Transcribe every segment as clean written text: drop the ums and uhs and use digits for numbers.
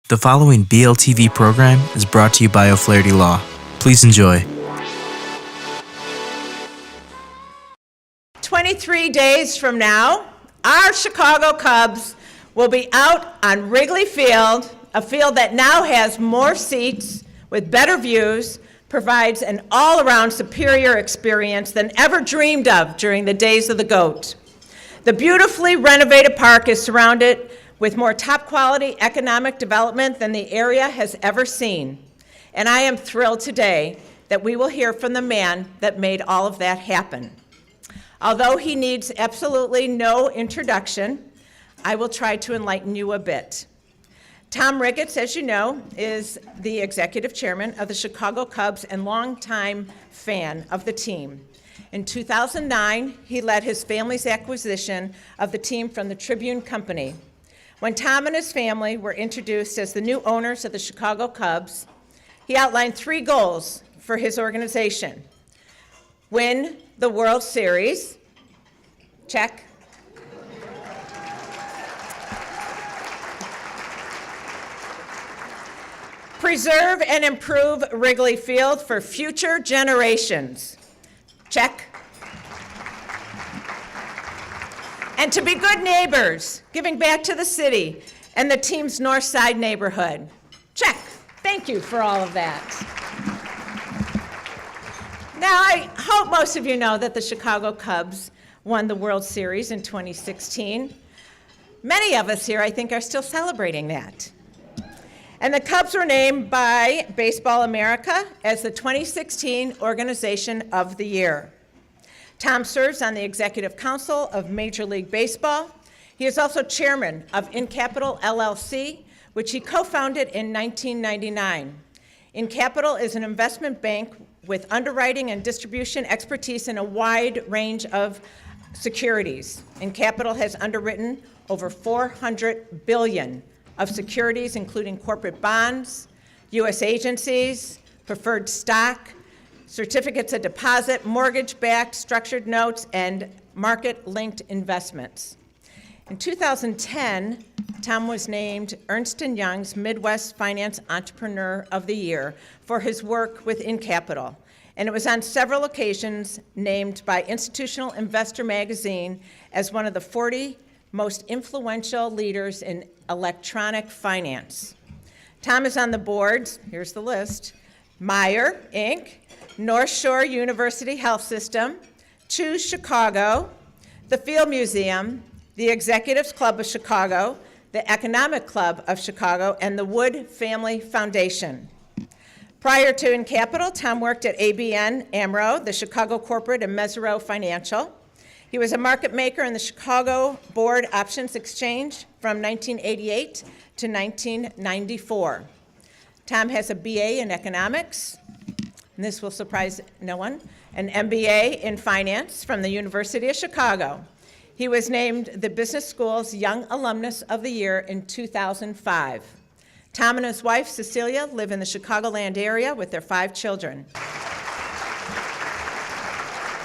The following BLTV program is brought to you by O'Flaherty Law. Please enjoy. 23 days from now, our Chicago Cubs will be out on Wrigley Field, a field that now has more seats with better views, provides an all-around superior experience than ever dreamed of during the days of the GOAT. The beautifully renovated park is surrounded with more top-quality economic development than the area has ever seen. And I am thrilled today that we will hear from the man that made all of that happen. Although he needs absolutely no introduction, I will try to enlighten you a bit. Tom Ricketts, as you know, is the executive chairman of the Chicago Cubs and longtime fan of the team. In 2009, he led his family's acquisition of the team from the Tribune Company. When Tom and his family were introduced as the new owners of the Chicago Cubs, he outlined 3 goals for his organization. Win the World Series, check. Preserve and improve Wrigley Field for future generations, check. And to be good neighbors, giving back to the city and the team's North Side neighborhood. Check. Thank you for all of that. Now, I hope most of you know that the Chicago Cubs won the World Series in 2016. Many of us here, I think, are still celebrating that. And the Cubs were named by Baseball America as the 2016 Organization of the Year. Tom serves on the Executive Council of Major League Baseball. He is also chairman of InCapital LLC, which he co-founded in 1999. InCapital is an investment bank with underwriting and distribution expertise in a wide range of securities. InCapital has underwritten over $400 billion of securities, including corporate bonds, U.S. agencies, preferred stock, certificates of deposit, mortgage-backed structured notes, and market-linked investments. In 2010, Tom was named Ernst & Young's Midwest Finance Entrepreneur of the Year for his work with InCapital, and it was on several occasions named by Institutional Investor magazine as one of the 40 most influential leaders in electronic finance. Tom is on the boards, here's the list, Meyer, Inc., North Shore University Health System, Choose Chicago, the Field Museum, the Executives Club of Chicago, the Economic Club of Chicago, and the Wood Family Foundation. Prior to InCapital, Tom worked at ABN AMRO, the Chicago Corporate, and Mesirow Financial. He was a market maker in the Chicago Board Options Exchange from 1988 to 1994. Tom has a BA in economics, and this will surprise no one, an MBA in finance from the University of Chicago. He was named the Business School's Young Alumnus of the Year in 2005. Tom and his wife, Cecilia, live in the Chicagoland area with their 5 children.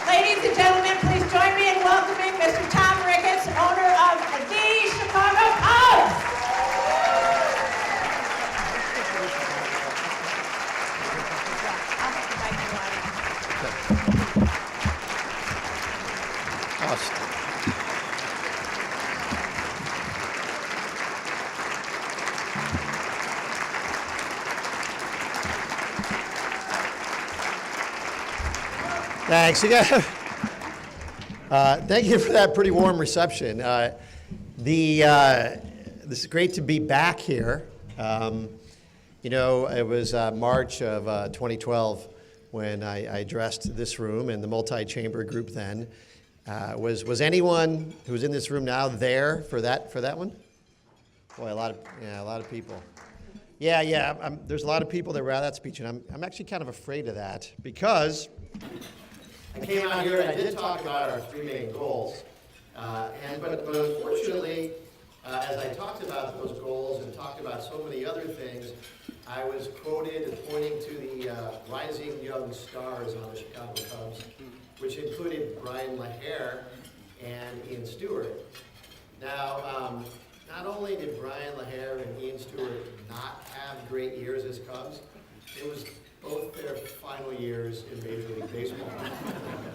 Ladies and gentlemen, please join me in welcoming Mr. Tom Ricketts, owner of the Chicago Cubs. Thanks again. Thank you for that pretty warm reception. This is great to be back here. You know, it was March of 2012 when I addressed this room and the multi-chamber group then. Was anyone who's in this room now there for that one? Boy, a lot of people. Yeah. There's a lot of people that were at that speech, and I'm actually kind of afraid of that because I came out here and I did talk about our 3 main goals, but unfortunately, as I talked about those goals and talked about so many other things, I was quoted pointing to the rising young stars on the Chicago Cubs, which included Bryan McHenry and Ian Stewart. Now, not only did Brian LaHare and Ian Stewart not have great years as Cubs, it was both their final years in Major League Baseball.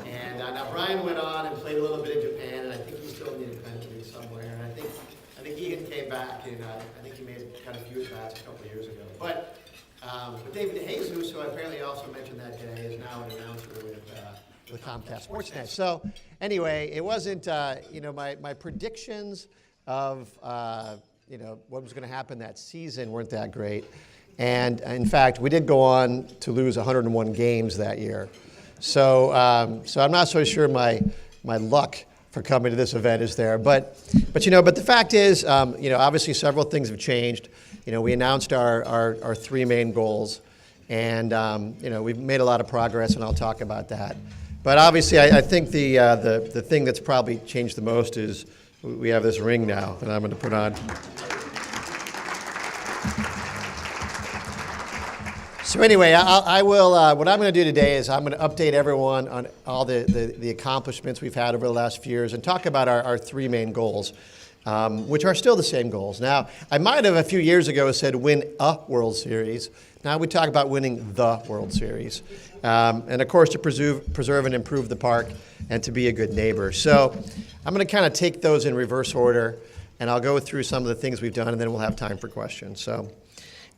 And now Brian went on and played a little bit in Japan, and I think he's still in the independent league somewhere. And I think Ian came back, and I think he got a few at-bats a couple of years ago. But David Jesus, who I apparently also mentioned that day, is now an announcer with Comcast Sportsnet. So anyway, it wasn't, my predictions of, what was going to happen that season weren't that great. And in fact, we did go on to lose 101 games that year. So I'm not so sure my luck for coming to this event is there. But the fact is, obviously several things have changed. We announced our three main goals, and we've made a lot of progress, and I'll talk about that. But obviously, I think the thing that's probably changed the most is we have this ring now that I'm going to put on. So anyway, I will. What I'm going to do today is I'm going to update everyone on all the accomplishments we've had over the last few years and talk about our three main goals, which are still the same goals. Now, I might have a few years ago said win a World Series. Now we talk about winning the World Series, and of course to preserve and improve the park and to be a good neighbor. So I'm going to kind of take those in reverse order, and I'll go through some of the things we've done, and then we'll have time for questions. So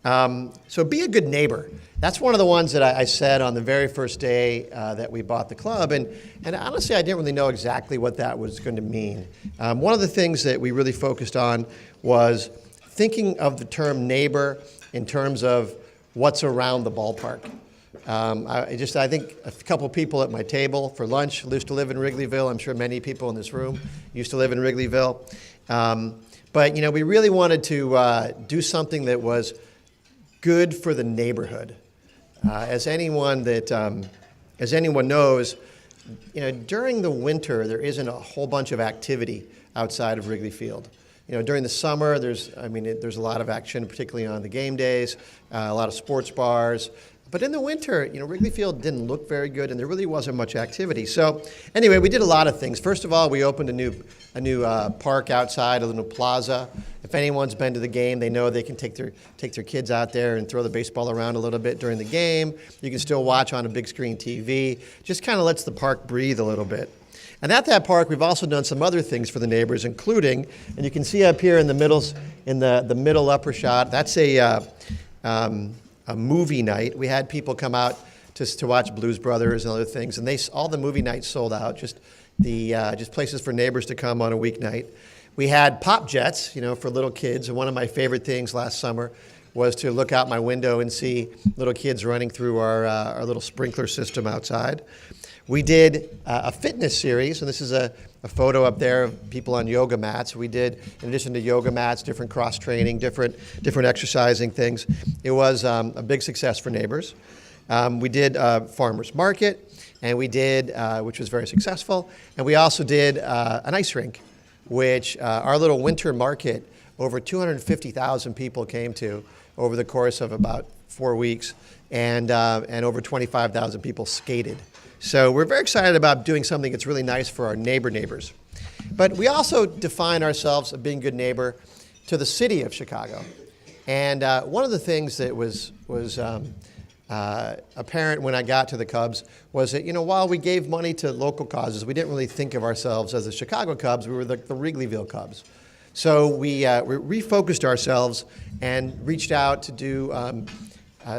be a good neighbor. That's one of the ones that I said on the very first day that we bought the club, and honestly, I didn't really know exactly what that was going to mean. One of the things that we really focused on was thinking of the term neighbor in terms of what's around the ballpark. I think a couple people at my table for lunch used to live in Wrigleyville. I'm sure many people in this room used to live in Wrigleyville. But we really wanted to do something that was good for the neighborhood. As anyone knows, during the winter there isn't a whole bunch of activity outside of Wrigley Field. During the summer there's a lot of action, particularly on the game days, a lot of sports bars. But in the winter, Wrigley Field didn't look very good, and there really wasn't much activity. So anyway, we did a lot of things. First of all, we opened a new park outside, a little plaza. If anyone's been to the game, they know they can take their kids out there and throw the baseball around a little bit during the game. You can still watch on a big screen TV. Just kind of lets the park breathe a little bit. And at that park, we've also done some other things for the neighbors, including, and you can see up here in the middle upper shot, that's a movie night. We had people come out to watch Blues Brothers and other things, and all the movie nights sold out. Just places for neighbors to come on a weeknight. We had pop jets, for little kids. And one of my favorite things last summer was to look out my window and see little kids running through our little sprinkler system outside. We did a fitness series, and this is a photo up there of people on yoga mats. We did, in addition to yoga mats, different cross training, different exercising things. It was a big success for neighbors. We did farmers market, and we did, which was very successful. And we also did an ice rink, which our little winter market, over 250,000 people came to over the course of about 4 weeks, and over 25,000 people skated. So we're very excited about doing something that's really nice for our neighbors. But we also define ourselves as being a good neighbor to the city of Chicago. And one of the things that was apparent when I got to the Cubs was that, while we gave money to local causes, we didn't really think of ourselves as the Chicago Cubs. We were the Wrigleyville Cubs. So we refocused ourselves and reached out to do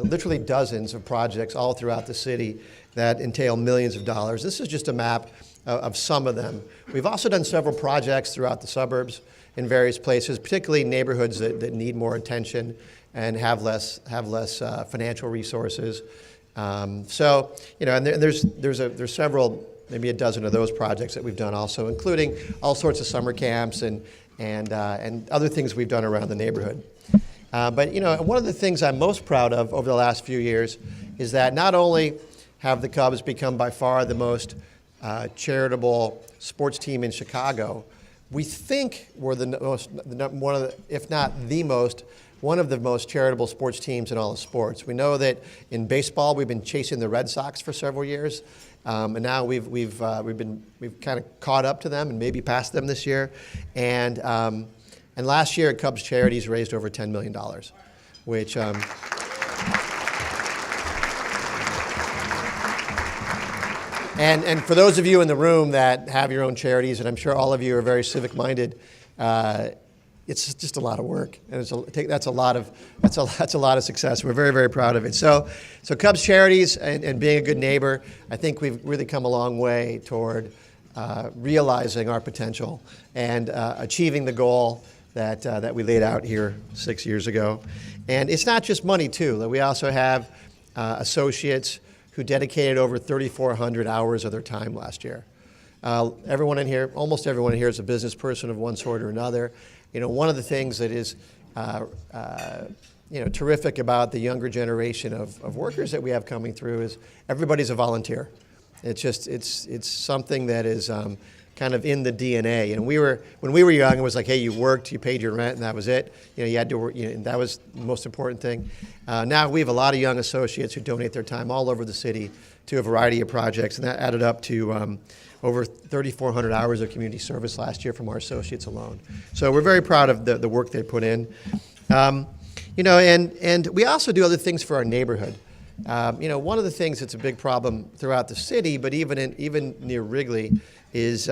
literally dozens of projects all throughout the city that entail millions of dollars. This is just a map of some of them. We've also done several projects throughout the suburbs in various places, particularly neighborhoods that need more attention and have less financial resources. And there's several, maybe a dozen of those projects that we've done also, including all sorts of summer camps and other things we've done around the neighborhood. But one of the things I'm most proud of over the last few years is that not only have the Cubs become by far the most charitable sports team in Chicago, we think we're one of the most charitable sports teams in all of sports. We know that in baseball we've been chasing the Red Sox for several years, and now we've kind of caught up to them and maybe passed them this year. And And last year, Cubs Charities raised over $10 million, which and for those of you in the room that have your own charities, and I'm sure all of you are very civic-minded, it's just a lot of work, and that's a lot of success. We're very, very proud of it. So Cubs Charities and being a good neighbor, I think we've really come a long way toward realizing our potential and achieving the goal that we laid out here 6 years ago. And it's not just money, too. We also have associates who dedicated over 3,400 hours of their time last year. Everyone in here, almost everyone in here is a business person of one sort or another. One of the things that is terrific about the younger generation of workers that we have coming through is everybody's a volunteer. It's something that is kind of in the DNA. And when we were young, it was like, hey, you worked, you paid your rent, and that was it. You had to work, and that was the most important thing. Now we have a lot of young associates who donate their time all over the city to a variety of projects, and that added up to over 3,400 hours of community service last year from our associates alone. So we're very proud of the work they put in. And we also do other things for our neighborhood. One of the things that's a big problem throughout the city, but even near Wrigley, is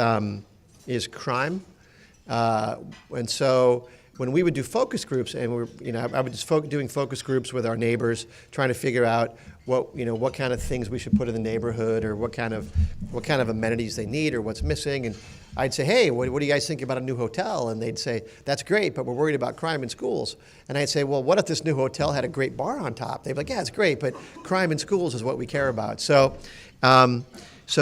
crime. And so when we would do focus groups, and I was just doing focus groups with our neighbors, trying to figure out what kind of things we should put in the neighborhood, or what kind of amenities they need, or what's missing. And I'd say, hey, what do you guys think about a new hotel? And they'd say, that's great, but we're worried about crime in schools. And I'd say, well, what if this new hotel had a great bar on top? They'd be like, yeah, it's great, but crime in schools is what we care about. So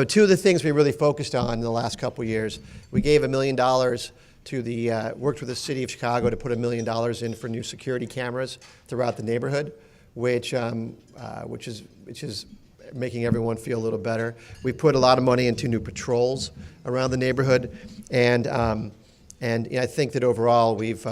two of the things we really focused on in the last couple of years, we gave $1 million to worked with the city of Chicago to put $1 million in for new security cameras throughout the neighborhood, which is making everyone feel a little better. We put a lot of money into new patrols around the neighborhood, and I think that overall we've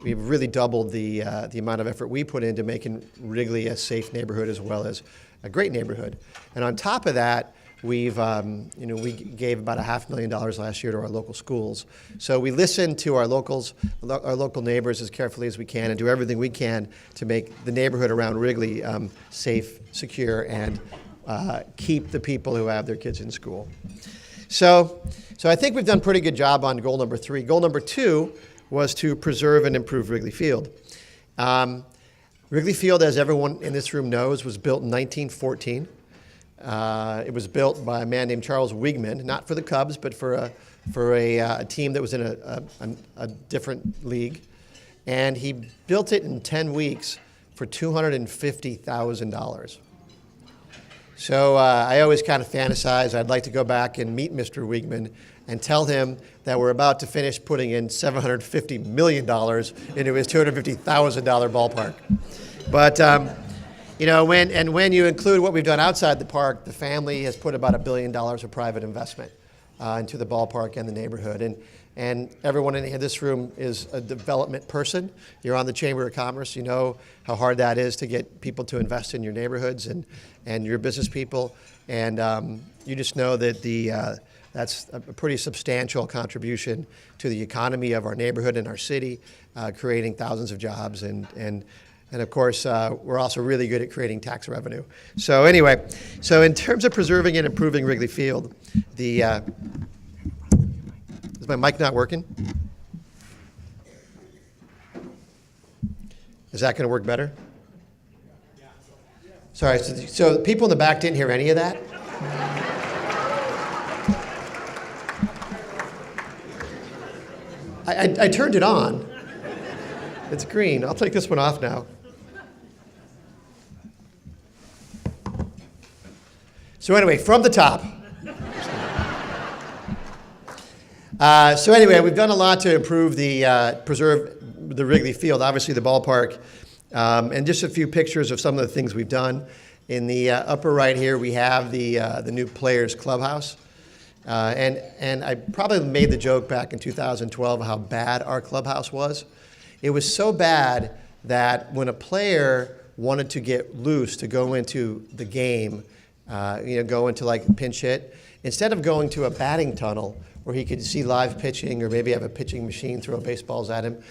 really doubled the amount of effort we put into making Wrigley a safe neighborhood as well as a great neighborhood. And on top of that, we gave about $500,000 last year to our local schools. So we listen to our local neighbors as carefully as we can, and do everything we can to make the neighborhood around Wrigley safe, secure, and keep the people who have their kids in school. So I think we've done a pretty good job on goal number 3. Goal number 2 was to preserve and improve Wrigley Field. Wrigley Field, as everyone in this room knows, was built in 1914. It was built by a man named Charles Wigman, not for the Cubs, but for a team that was in a different league. And he built it in 10 weeks for $250,000. So I always kind of fantasize I'd like to go back and meet Mr. Wigman and tell him that we're about to finish putting in $750 million into his $250,000 ballpark. But when you include what we've done outside the park, the family has put about $1 billion of private investment into the ballpark and the neighborhood. And everyone in this room is a development person. You're on the Chamber of Commerce. You know how hard that is to get people to invest in your neighborhoods and your business people. And you just know that that's a pretty substantial contribution to the economy of our neighborhood and our city, creating thousands of jobs. And of course, we're also really good at creating tax revenue. So anyway, in terms of preserving and improving Wrigley Field, is my mic not working? Is that going to work better? Sorry, so people in the back didn't hear any of that? I turned it on. It's green. I'll take this one off now. So anyway, from the top. We've done a lot to improve preserve the Wrigley Field, obviously the ballpark, and just a few pictures of some of the things we've done. In the upper right here, we have the new Players Clubhouse. And I probably made the joke back in 2012 how bad our clubhouse was. It was so bad that when a player wanted to get loose to go into the game, go into like pinch hit, instead of going to a batting tunnel or he could see live pitching, or maybe have a pitching machine throw baseballs at him,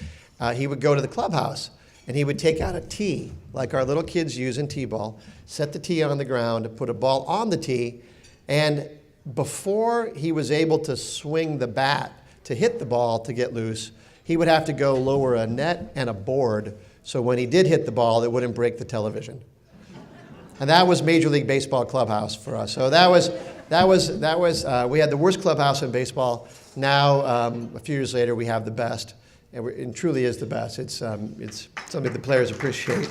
he would go to the clubhouse and he would take out a tee, like our little kids use in t-ball, set the tee on the ground, put a ball on the tee, and before he was able to swing the bat to hit the ball to get loose, he would have to go lower a net and a board, so when he did hit the ball, it wouldn't break the television. And that was Major League Baseball clubhouse for us. So we had the worst clubhouse in baseball. Now, a few years later, we have the best, and it truly is the best. It's something the players appreciate.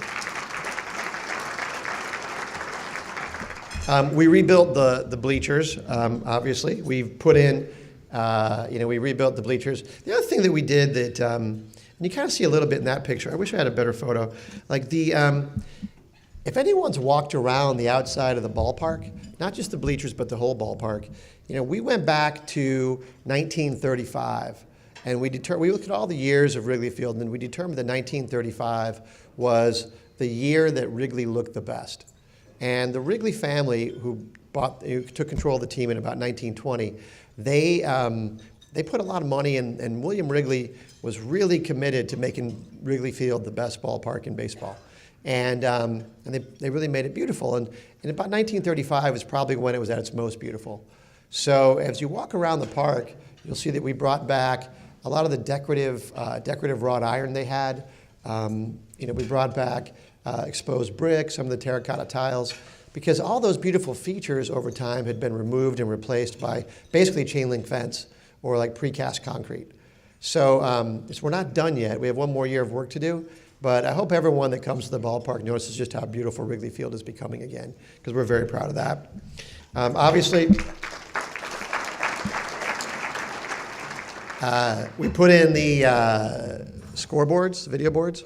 We rebuilt the bleachers. Obviously, we've put in, we rebuilt the bleachers. The other thing that we did that, and you kind of see a little bit in that picture. I wish I had a better photo. Like if anyone's walked around the outside of the ballpark, not just the bleachers, but the whole ballpark, we went back to 1935, and we looked at all the years of Wrigley Field, and we determined that 1935 was the year that Wrigley looked the best. And the Wrigley family, who took control of the team in about 1920, they put a lot of money in, and William Wrigley was really committed to making Wrigley Field the best ballpark in baseball. And they really made it beautiful. And about 1935 is probably when it was at its most beautiful. So as you walk around the park, you'll see that we brought back a lot of the decorative wrought iron they had. We brought back exposed bricks, some of the terracotta tiles, because all those beautiful features over time had been removed and replaced by basically chain link fence or like precast concrete. So we're not done yet. We have one more year of work to do. But I hope everyone that comes to the ballpark notices just how beautiful Wrigley Field is becoming again, because we're very proud of that. Obviously, we put in the scoreboards, video boards,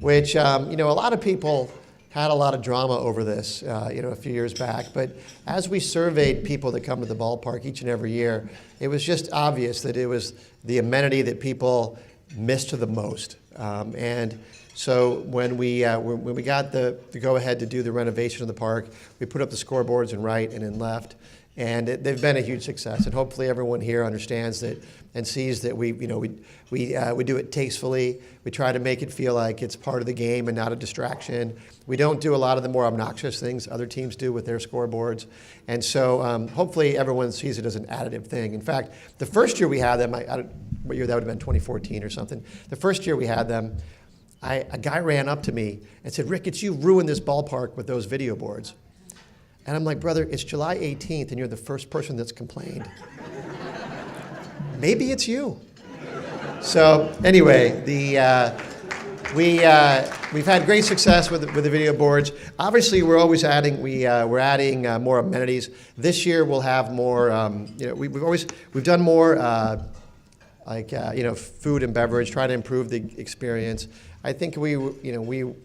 which, a lot of people had a lot of drama over this, a few years back. But as we surveyed people that come to the ballpark each and every year, it was just obvious that it was the amenity that people missed the most. And so when we got the go-ahead to do the renovation of the park, we put up the scoreboards in right and in left, and they've been a huge success. And hopefully everyone here understands that and sees that we do it tastefully. We try to make it feel like it's part of the game and not a distraction. We don't do a lot of the more obnoxious things other teams do with their scoreboards. And so hopefully everyone sees it as an additive thing. In fact, the first year we had them, what year that would have been, 2014 or something. The first year we had them, a guy ran up to me and said, "Ricketts, you ruined this ballpark with those video boards." And I'm like, "Brother, it's July 18th and you're the first person that's complained. Maybe it's you." So anyway, we've had great success with the video boards. Obviously, we're always adding. We're adding more amenities. This year we'll have more. We've done more food and beverage, try to improve the experience. I think we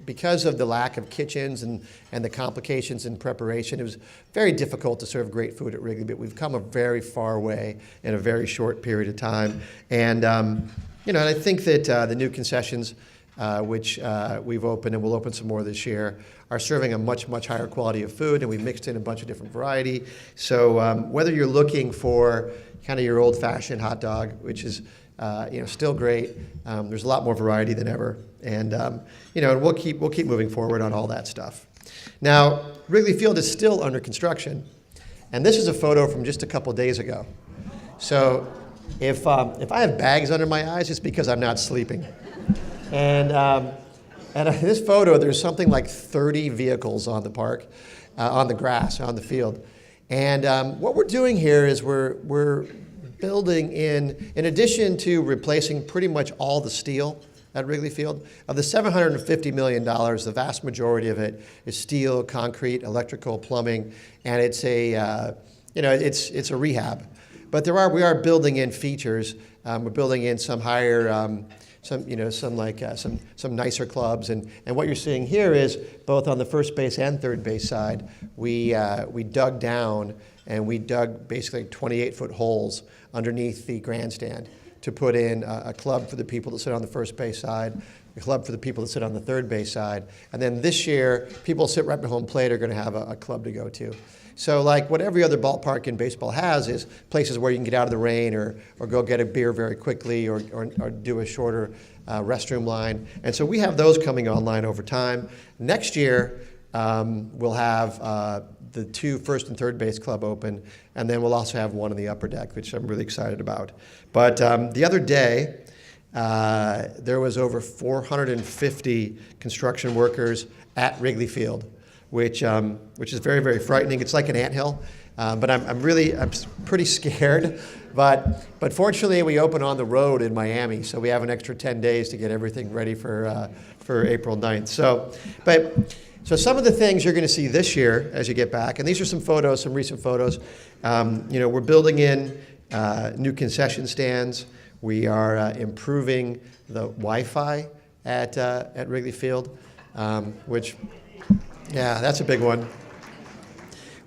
because of the lack of kitchens and the complications in preparation, it was very difficult to serve great food at Wrigley, but we've come a very far way in a very short period of time. And and I think that the new concessions, which we've opened and we'll open some more this year, are serving a much, much higher quality of food, and we've mixed in a bunch of different variety. So whether you're looking for kind of your old-fashioned hot dog, which is still great, there's a lot more variety than ever, and and we'll keep moving forward on all that stuff. Now, Wrigley Field is still under construction, and this is a photo from just a couple days ago. So if I have bags under my eyes, it's because I'm not sleeping. And in this photo, there's something like 30 vehicles on the park, on the grass, on the field. And what we're doing here is we're building in addition to replacing pretty much all the steel at Wrigley Field, of the $750 million, the vast majority of it is steel, concrete, electrical, plumbing, and it's a rehab. But we are building in features. We're building in some higher, some nicer clubs, and what you're seeing here is both on the first base and third base side, we dug down and we dug basically 28-foot holes underneath the grandstand to put in a club for the people that sit on the first base side, a club for the people that sit on the third base side. And then this year, people sit right behind home plate are going to have a club to go to. So like what every other ballpark in baseball has is places where you can get out of the rain or go get a beer very quickly or do a shorter restroom line. And so we have those coming online over time. Next year, we'll have the 2 first and third base club open, and then we'll also have one on the upper deck, which I'm really excited about. But the other day, there was over 450 construction workers at Wrigley Field, which is very, very frightening. It's like an anthill, but I'm pretty scared. But fortunately, we open on the road in Miami, so we have an extra 10 days to get everything ready for April 9th. So some of the things you're going to see this year as you get back, and these are some photos, some recent photos. We're building in new concession stands. We are improving the Wi-Fi at Wrigley Field, which, yeah, that's a big one.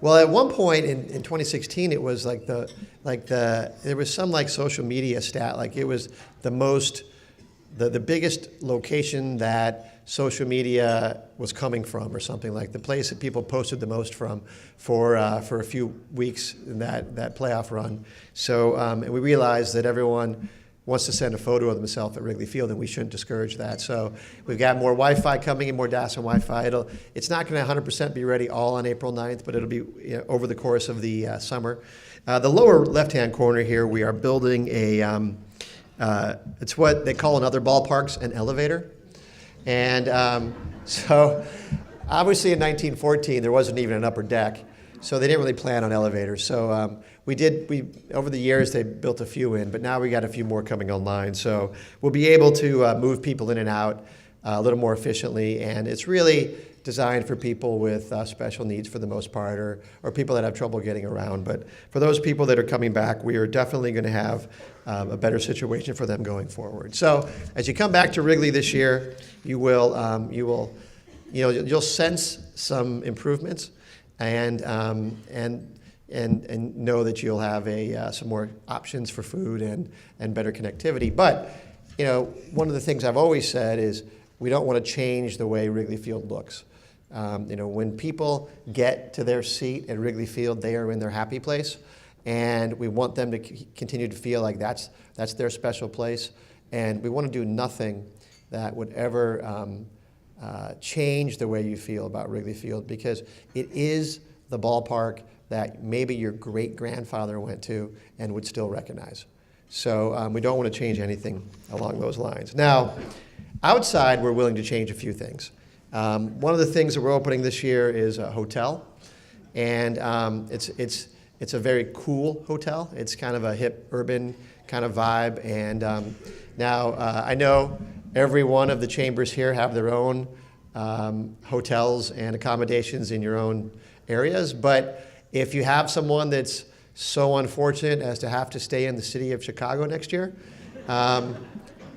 Well, at one point in 2016, it was there was some like social media stat, like it was the biggest location that social media was coming from, or something, like the place that people posted the most from for a few weeks in that playoff run. So and we realized that everyone wants to send a photo of themselves at Wrigley Field, and we shouldn't discourage that. So we've got more Wi-Fi coming and more DAS and Wi-Fi. It's not going to 100% be ready all on April 9th, but it'll be over the course of the summer. The lower left-hand corner here, we are building it's what they call in other ballparks an elevator. And so obviously in 1914, there wasn't even an upper deck, so they didn't really plan on elevators. So we over the years, they built a few in, but now we got a few more coming online. So we'll be able to move people in and out a little more efficiently, and it's really designed for people with special needs for the most part, or people that have trouble getting around. But for those people that are coming back, we are definitely going to have a better situation for them going forward. So as you come back to Wrigley this year, you'll sense some improvements, and know that you'll have some more options for food and better connectivity. But one of the things I've always said is we don't want to change the way Wrigley Field looks. When people get to their seat at Wrigley Field, they are in their happy place, and we want them to continue to feel like that's their special place. And we want to do nothing that would ever change the way you feel about Wrigley Field, because it is the ballpark that maybe your great-grandfather went to and would still recognize. So we don't want to change anything along those lines. Now, outside, we're willing to change a few things. One of the things that we're opening this year is a hotel, and it's a very cool hotel. It's kind of a hip, urban kind of vibe, and now I know every one of the chambers here have their own hotels and accommodations in your own areas, but if you have someone that's so unfortunate as to have to stay in the city of Chicago next year,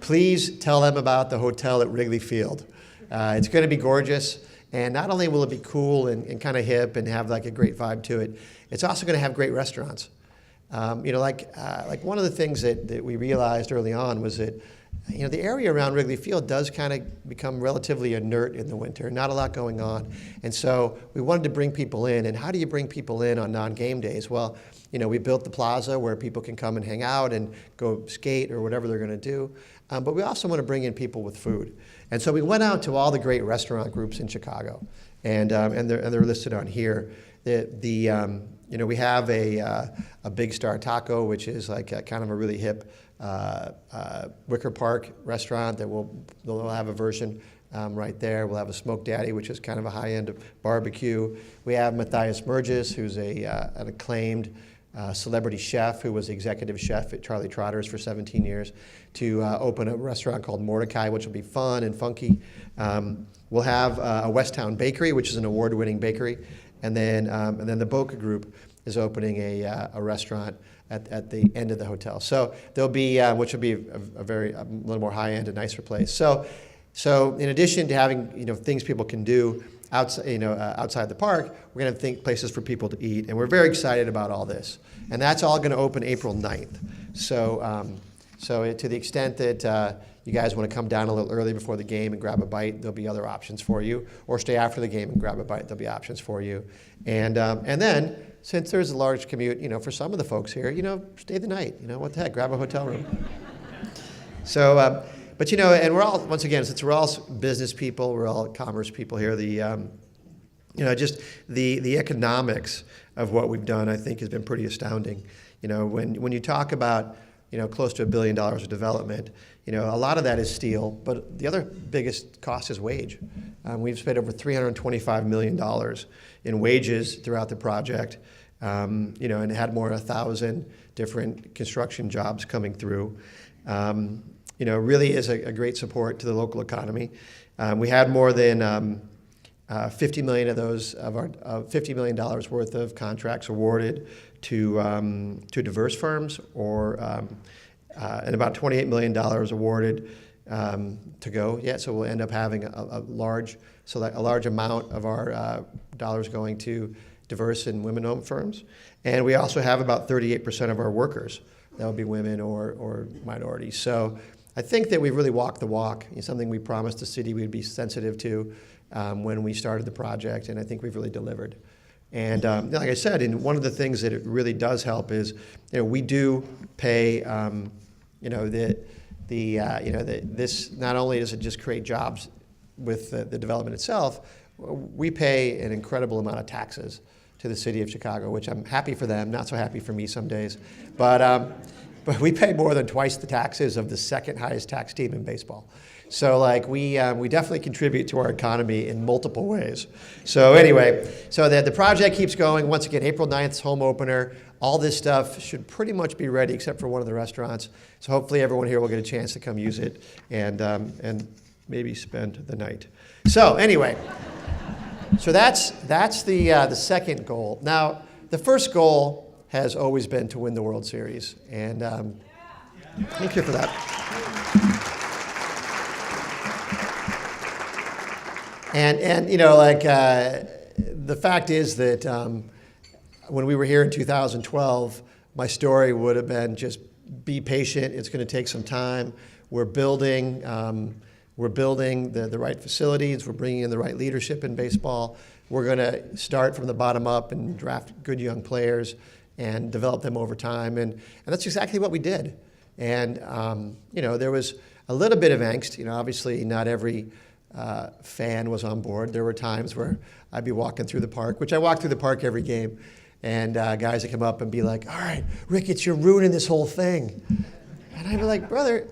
please tell them about the hotel at Wrigley Field. It's going to be gorgeous, and not only will it be cool and kind of hip and have like a great vibe to it, it's also going to have great restaurants. Like one of the things that we realized early on was that the area around Wrigley Field does kind of become relatively inert in the winter, not a lot going on. And so we wanted to bring people in, and how do you bring people in on non-game days? Well, we built the plaza where people can come and hang out and go skate or whatever they're going to do. But we also want to bring in people with food. And so we went out to all the great restaurant groups in Chicago, and they're listed on here. We have a Big Star Taco, which is like a kind of a really hip Wicker Park restaurant that they'll have a version right there. We'll have a Smoke Daddy, which is kind of a high-end barbecue. We have Matthias Merges, who's an acclaimed celebrity chef who was the executive chef at Charlie Trotter's for 17 years, to open a restaurant called Mordecai, which will be fun and funky. We'll have a Westtown Bakery, which is an award-winning bakery, and then the Boca Group is opening a restaurant at the end of the hotel. So there'll be, which will be a little more high-end and nicer place. So in addition to having things people can do outside the park, we're going to think places for people to eat, and we're very excited about all this. And that's all going to open April 9th. So to the extent that you guys want to come down a little early before the game and grab a bite, there'll be other options for you. Or stay after the game and grab a bite, there'll be options for you. And then, since there's a large commute, for some of the folks here, stay the night. What the heck, grab a hotel room. So, but and we're all, once again, since we're all business people, we're all commerce people here, just the economics of what we've done, I think, has been pretty astounding. When you talk about, close to $1 billion of development, a lot of that is steel, but the other biggest cost is wage. We've spent over $325 million in wages throughout the project, and had more than 1,000 different construction jobs coming through. Really is a great support to the local economy. We had more than $50 million of those $50 million worth of contracts awarded to diverse firms, and about $28 million awarded to go. Yeah, so we'll end up having a large amount of our dollars going to diverse and women-owned firms, and we also have about 38% of our workers that will be women or minorities. So I think that we've really walked the walk. It's something we promised the city we'd be sensitive to when we started the project, and I think we've really delivered. And like I said, and one of the things that it really does help is, we do pay, this not only does it just create jobs with the development itself, we pay an incredible amount of taxes to the city of Chicago, which I'm happy for them, not so happy for me some days. But we pay more than twice the taxes of the second highest tax team in baseball. So we definitely contribute to our economy in multiple ways. So anyway, so the project keeps going. Once again, April 9th, home opener. All this stuff should pretty much be ready except for one of the restaurants. So hopefully everyone here will get a chance to come use it and maybe spend the night. So anyway, so that's the second goal. Now, the first goal has always been to win the World Series, and thank you for that. And the fact is that when we were here in 2012, my story would have been just be patient. It's going to take some time. We're building the right facilities. We're bringing in the right leadership in baseball. We're going to start from the bottom up and draft good young players and develop them over time. And that's exactly what we did. And, there was a little bit of angst. Obviously not every fan was on board. There were times where I'd be walking through the park, which I walk through the park every game, and guys would come up and be like, "All right, Ricketts, you're ruining this whole thing." And I'd be like, "Brother,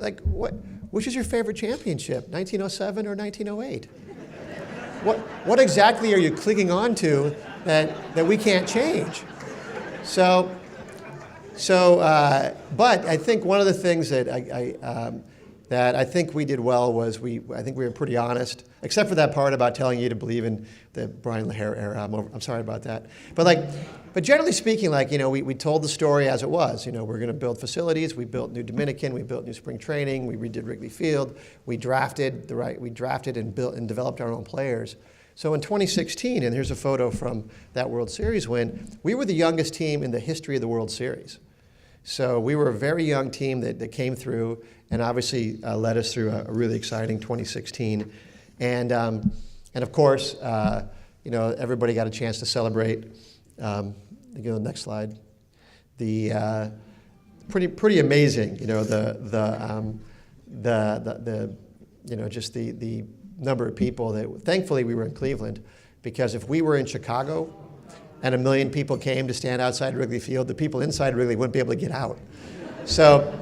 which is your favorite championship, 1907 or 1908? What exactly are you clinging on to that we can't change?" But I think one of the things that I think we did well was I think we were pretty honest, except for that part about telling you to believe in the Brian LaHare era. I'm sorry about that. But generally speaking, we told the story as it was. We're going to build facilities. We built New Dominican. We built new spring training. We redid Wrigley Field. We drafted and built and developed our own players. So in 2016, and here's a photo from that World Series win, we were the youngest team in the history of the World Series. So we were a very young team that came through and obviously led us through a really exciting 2016. And of course, everybody got a chance to celebrate. You go to the next slide. The pretty amazing. Just the number of people that. Thankfully, we were in Cleveland, because if we were in Chicago and 1 million people came to stand outside Wrigley Field, the people inside Wrigley wouldn't be able to get out. So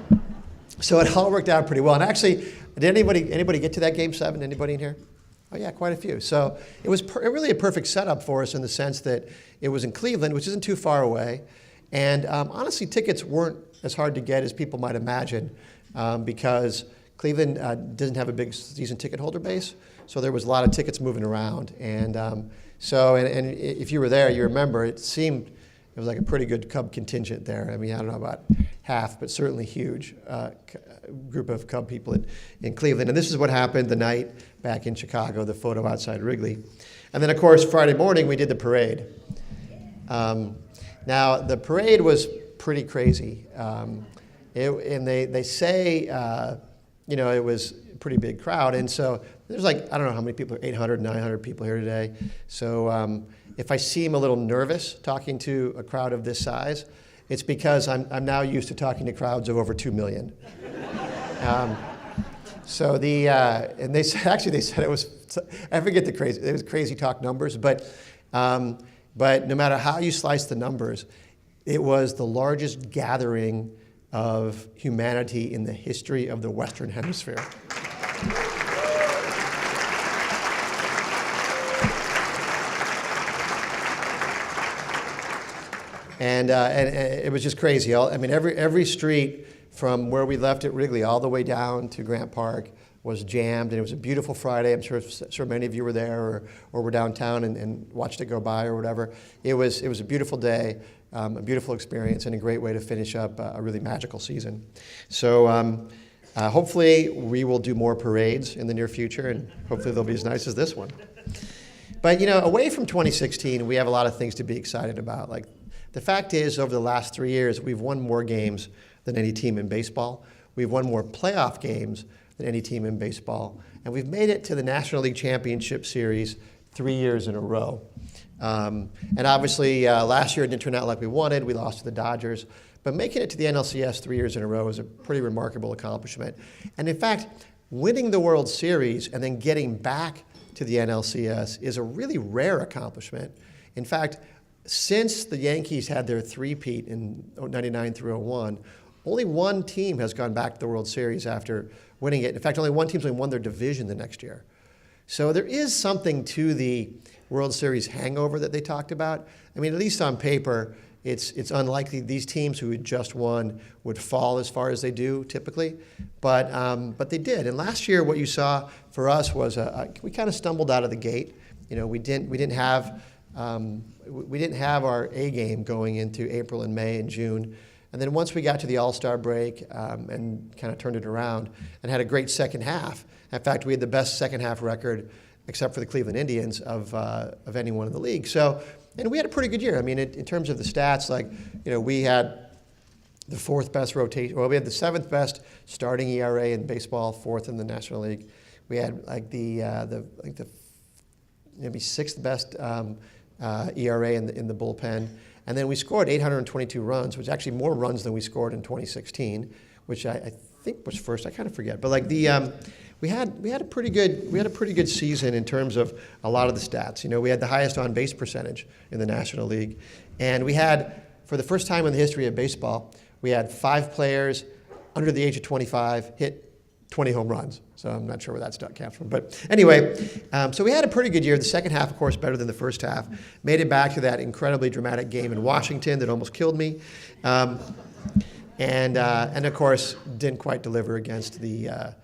it all worked out pretty well. And actually, did anybody get to that Game 7? Anybody in here? Oh yeah, quite a few. So it was really a perfect setup for us in the sense that it was in Cleveland, which isn't too far away. And honestly, tickets weren't as hard to get as people might imagine, because Cleveland doesn't have a big season ticket holder base. So there was a lot of tickets moving around. And and if you were there, you remember it was like a pretty good Cub contingent there. I mean, I don't know about half, but certainly huge group of Cub people in Cleveland. And this is what happened the night back in Chicago, the photo outside Wrigley. And then, of course, Friday morning, we did the parade. Now, the parade was pretty crazy. And they say, it was a pretty big crowd. And so there's I don't know how many people, 800, 900 people here today. So if I seem a little nervous talking to a crowd of this size, it's because I'm now used to talking to crowds of over 2 million. So and they said it was, I forget it was crazy talk numbers, but no matter how you slice the numbers, it was the largest gathering of humanity in the history of the Western Hemisphere. And it was just crazy. Every street from where we left at Wrigley all the way down to Grant Park was jammed, and it was a beautiful Friday. I'm sure many of you were there or were downtown and watched it go by or whatever. It was a beautiful day, a beautiful experience, and a great way to finish up a really magical season. So hopefully we will do more parades in the near future, and hopefully they'll be as nice as this one. But away from 2016, we have a lot of things to be excited about. The fact is, over the last 3 years, we've won more games than any team in baseball. We've won more playoff games than any team in baseball. And we've made it to the National League Championship Series 3 years in a row. And obviously, last year it didn't turn out like we wanted. We lost to the Dodgers. But making it to the NLCS 3 years in a row is a pretty remarkable accomplishment. And in fact, winning the World Series and then getting back to the NLCS is a really rare accomplishment. In fact, since the Yankees had their three-peat in 99 through 01, only one team has gone back to the World Series after winning it. In fact, only one team's only won their division the next year. So there is something to the World Series hangover that they talked about. At least on paper, it's unlikely these teams who had just won would fall as far as they do typically, but they did. And last year, what you saw for us was we kind of stumbled out of the gate. We didn't have our A game going into April and May and June. And then once we got to the All-Star break and kind of turned it around and had a great second half. In fact, we had the best second half record, except for the Cleveland Indians, of anyone in the league. So, and we had a pretty good year. In terms of the stats, we had the fourth best rotation. Well, we had the seventh best starting ERA in baseball, fourth in the National League. We had the maybe sixth best ERA in the bullpen. And then we scored 822 runs, which is actually more runs than we scored in 2016, which I think was first. I kind of forget, but we had a pretty good season in terms of a lot of the stats. We had the highest on base percentage in the National League, and we had, for the first time in the history of baseball, we had 5 players under the age of 25 hit 20 home runs. So I'm not sure where that stat comes from. But anyway, so we had a pretty good year. The second half, of course, better than the first half. Made it back to that incredibly dramatic game in Washington that almost killed me. And of course, didn't quite deliver against the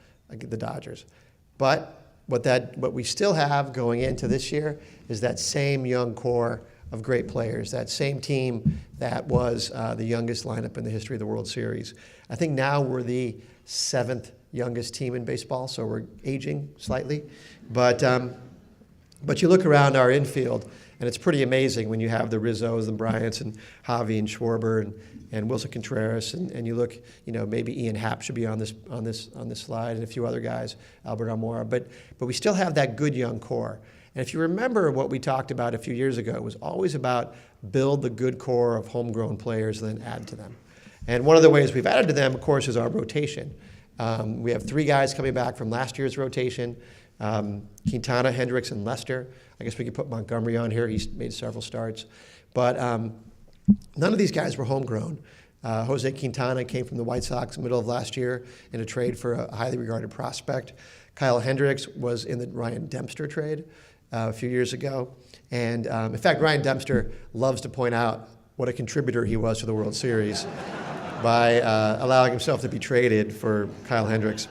Dodgers. But what we still have going into this year is that same young core of great players, that same team that was the youngest lineup in the history of the World Series. I think now we're the 7th youngest team in baseball, so we're aging slightly. But you look around our infield, and it's pretty amazing when you have the Rizzos and Bryants and Javi and Schwarber and Wilson Contreras, and you look, maybe Ian Happ should be on this slide, and a few other guys, Albert Almora. But we still have that good young core. And if you remember what we talked about a few years ago, it was always about build the good core of homegrown players and then add to them. And one of the ways we've added to them, of course, is our rotation. We have 3 guys coming back from last year's rotation, Quintana, Hendricks, and Lester. I guess we could put Montgomery on here. He's made several starts. But none of these guys were homegrown. Jose Quintana came from the White Sox middle of last year in a trade for a highly regarded prospect. Kyle Hendricks was in the Ryan Dempster trade a few years ago. And in fact, Ryan Dempster loves to point out what a contributor he was to the World Series by allowing himself to be traded for Kyle Hendricks.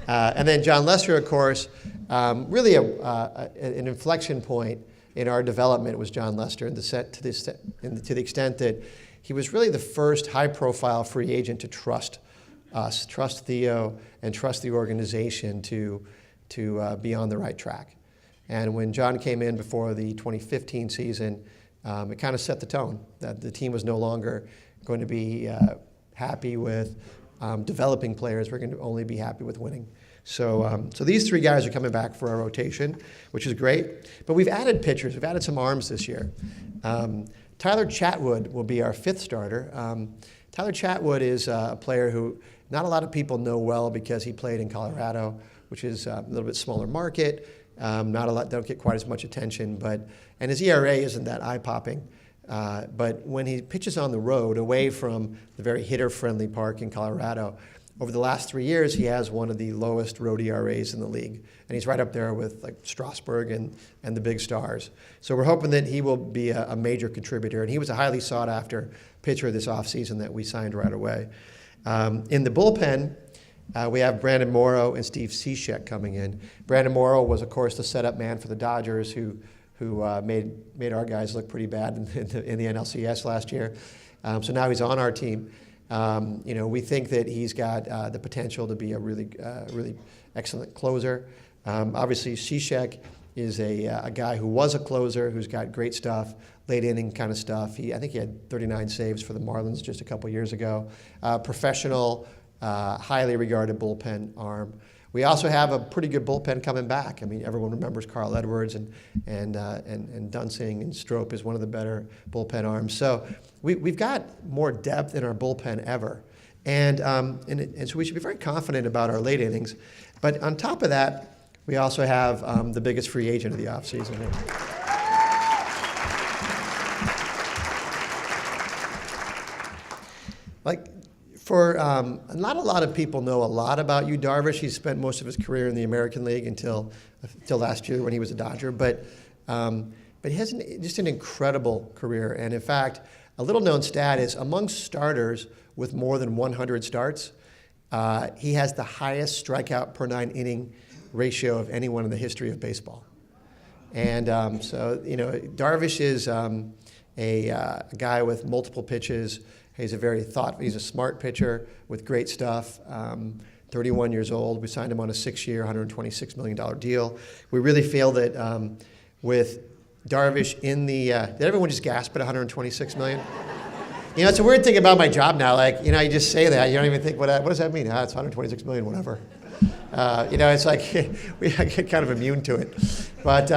And then John Lester, of course, really an inflection point in our development was John Lester to the extent that he was really the first high-profile free agent to trust us, trust Theo, and trust the organization to be on the right track. And when John came in before the 2015 season, it kind of set the tone that the team was no longer going to be happy with developing players, we're going to only be happy with winning. So these three guys are coming back for our rotation, which is great. But we've added pitchers. We've added some arms this year. Tyler Chatwood will be our fifth starter. Tyler Chatwood is a player who not a lot of people know well because he played in Colorado, which is a little bit smaller market. Not a lot, don't get quite as much attention, and his ERA isn't that eye-popping. But when he pitches on the road, away from the very hitter-friendly park in Colorado, over the last 3 years, he has one of the lowest road ERAs in the league. And he's right up there with like Strasburg and the big stars. So we're hoping that he will be a major contributor. And he was a highly sought-after pitcher this offseason that we signed right away. In the bullpen, we have Brandon Mauro and Steve Cishek coming in. Brandon Mauro was, of course, the setup man for the Dodgers, who made our guys look pretty bad in the NLCS last year. So now he's on our team. We think that he's got the potential to be a really excellent closer. Obviously, Cishek is a guy who was a closer, who's got great stuff, late inning kind of stuff. I think he had 39 saves for the Marlins just a couple years ago. Professional, highly regarded bullpen arm. We also have a pretty good bullpen coming back. I mean, everyone remembers Carl Edwards and Dunsing and Strope is one of the better bullpen arms. So we've got more depth in our bullpen ever. And so we should be very confident about our late innings. But on top of that, we also have the biggest free agent of the offseason. Not a lot of people know a lot about Yu Darvish. He spent most of his career in the American League until last year when he was a Dodger. But he has just an incredible career. And in fact, a little known stat is among starters with more than 100 starts, he has the highest strikeout per 9-inning ratio of anyone in the history of baseball. And Darvish is a guy with multiple pitches. He's he's a smart pitcher with great stuff. 31 years old. We signed him on a 6-year, $126 million deal. We really feel that with Darvish in the, did everyone just gasp at $126 million? It's a weird thing about my job now. You just say that. You don't even think, what does that mean? It's $126 million, whatever. It's like we get kind of immune to it. But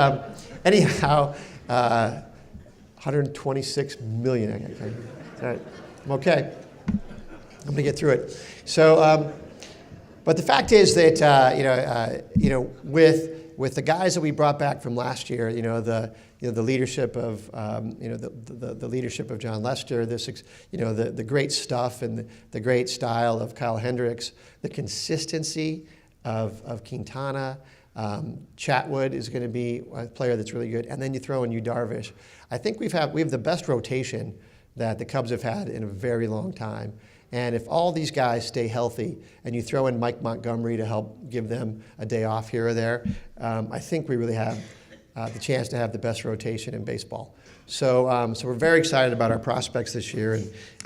anyhow, $126 million. All right. I'm okay. I'm going to get through it. So, but the fact is that with the guys that we brought back from last year, the leadership of the leadership of John Lester, the great stuff and the great style of Kyle Hendricks, the consistency of Quintana. Chatwood is going to be a player that's really good, and then you throw in Yu Darvish. I think we have the best rotation that the Cubs have had in a very long time. And if all these guys stay healthy and you throw in Mike Montgomery to help give them a day off here or there, I think we really have the chance to have the best rotation in baseball. So we're very excited about our prospects this year.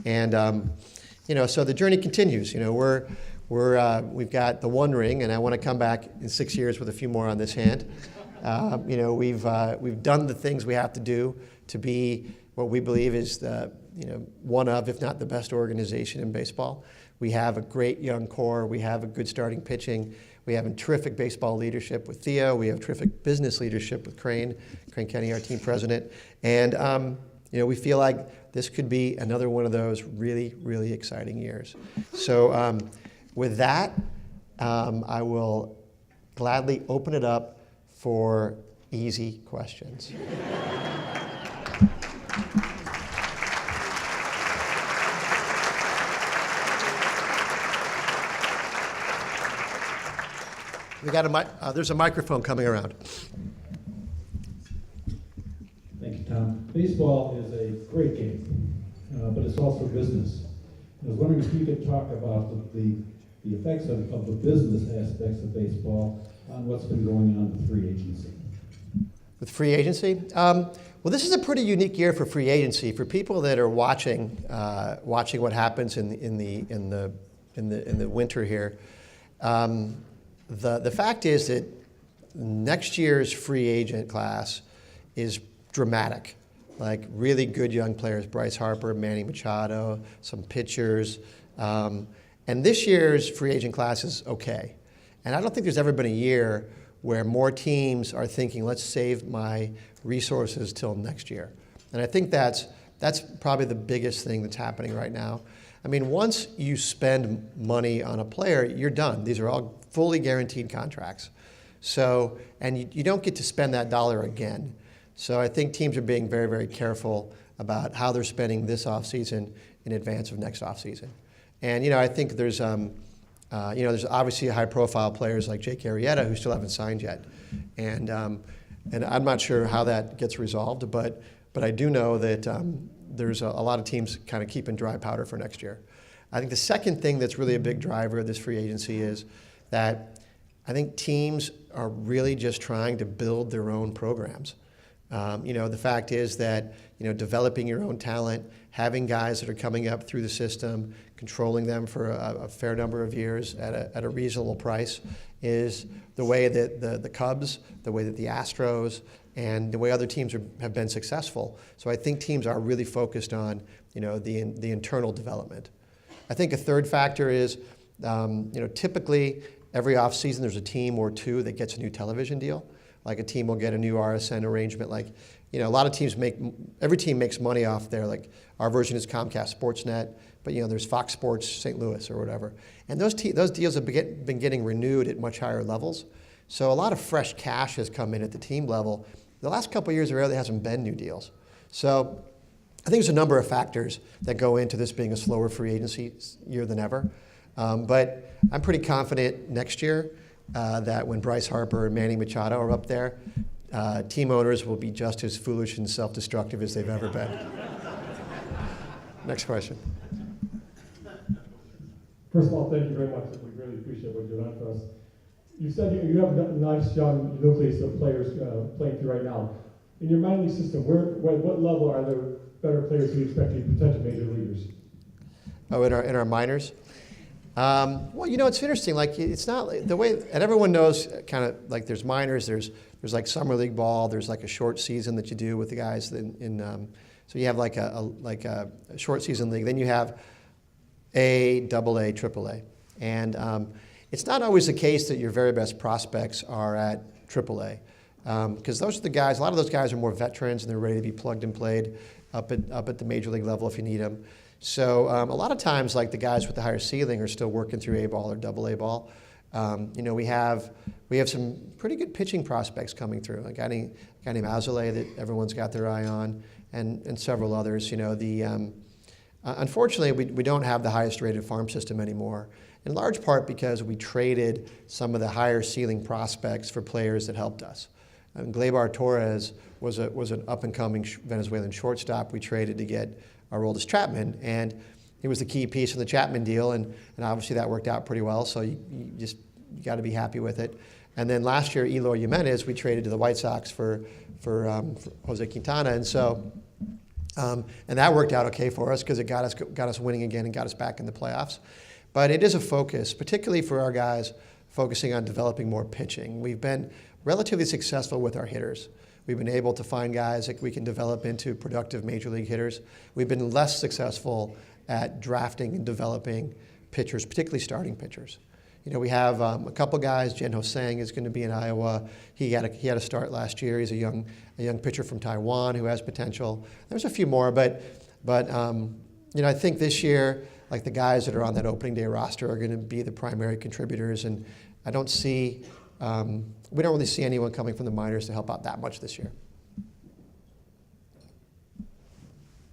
So the journey continues. We've got the one ring, and I want to come back in 6 years with a few more on this hand. We've done the things we have to do to be what we believe is one of, if not the best organization in baseball. We have a great young core. We have a good starting pitching. We have a terrific baseball leadership with Theo. We have terrific business leadership with Crane Kenny, our team president. And we feel like this could be another one of those really, really exciting years. So with that, I will gladly open it up for easy questions. We got there's a microphone coming around. Thank you, Tom. Baseball is a great game, but it's also business. I was wondering if you could talk about the effects of the business aspects of baseball on what's been going on with free agency. With free agency? Well, this is a pretty unique year for free agency. For people that are watching what happens in the winter here, the fact is that next year's free agent class is dramatic. Like really good young players, Bryce Harper, Manny Machado, some pitchers, And this year's free agent class is okay. And I don't think there's ever been a year where more teams are thinking, let's save my resources till next year. And I think that's probably the biggest thing that's happening right now. I mean, once you spend money on a player, you're done. These are all fully guaranteed contracts. So, and you don't get to spend that dollar again. So I think teams are being very, very careful about how they're spending this offseason in advance of next offseason. And, you know, I think there's obviously high-profile players like Jake Arrieta who still haven't signed yet. And I'm not sure how that gets resolved, but I do know that there's a lot of teams kind of keeping dry powder for next year. I think the second thing that's really a big driver of this free agency is that I think teams are really just trying to build their own programs. The fact is that, developing your own talent, having guys that are coming up through the system, controlling them for a fair number of years at a reasonable price is the way that the Cubs, the way that the Astros, and the way other teams have been successful. So I think teams are really focused on, the internal development. I think a third factor is, typically every offseason there's a team or two that gets a new television deal. Like a team will get a new RSN arrangement. Like, a lot of teams every team makes money off there. Like our version is Comcast Sportsnet, but there's Fox Sports St. Louis or whatever. And those deals have been getting renewed at much higher levels. So a lot of fresh cash has come in at the team level. The last couple of years there really hasn't been new deals. So I think there's a number of factors that go into this being a slower free agency year than ever. But I'm pretty confident next year that when Bryce Harper and Manny Machado are up there, team owners will be just as foolish and self-destructive as they've ever been. Next question. First of all, thank you very much. We really appreciate what you've done for us. You said you have a nice young nucleus of players playing through right now. In your minor league system, what level are there better players who you expect to be potential major leaguers? Oh, in our minors? Well, it's interesting. Like, it's not the way, and everyone knows kind of like there's minors, there's like summer league ball, there's like a short season that you do with the guys so you have like a short season league. Then you have A, double A, triple A. And it's not always the case that your very best prospects are at triple A. Because those are the guys, a lot of those guys are more veterans and they're ready to be plugged and played up at the major league level if you need them. So a lot of times, like the guys with the higher ceiling are still working through A ball or double A ball. We have some pretty good pitching prospects coming through. A guy named Azalea that everyone's got their eye on, and several others. Unfortunately, we don't have the highest rated farm system anymore, in large part because we traded some of the higher ceiling prospects for players that helped us. Gleyber Torres was an up-and-coming Venezuelan shortstop we traded to get our oldest Chapman, and he was the key piece in the Chapman deal, and obviously that worked out pretty well, so you got to be happy with it. And then last year, Eloy Jimenez, we traded to the White Sox for Jose Quintana, and so and that worked out okay for us because it got us winning again and got us back in the playoffs. But it is a focus, particularly for our guys focusing on developing more pitching. We've been relatively successful with our hitters. We've been able to find guys that we can develop into productive major league hitters. We've been less successful at drafting and developing pitchers, particularly starting pitchers. We have a couple guys. Jen Hosang is going to be in Iowa. He had a start last year. He's a young pitcher from Taiwan who has potential. There's a few more, but I think this year, like the guys that are on that opening day roster are going to be the primary contributors, and I don't see. We don't really see anyone coming from the minors to help out that much this year.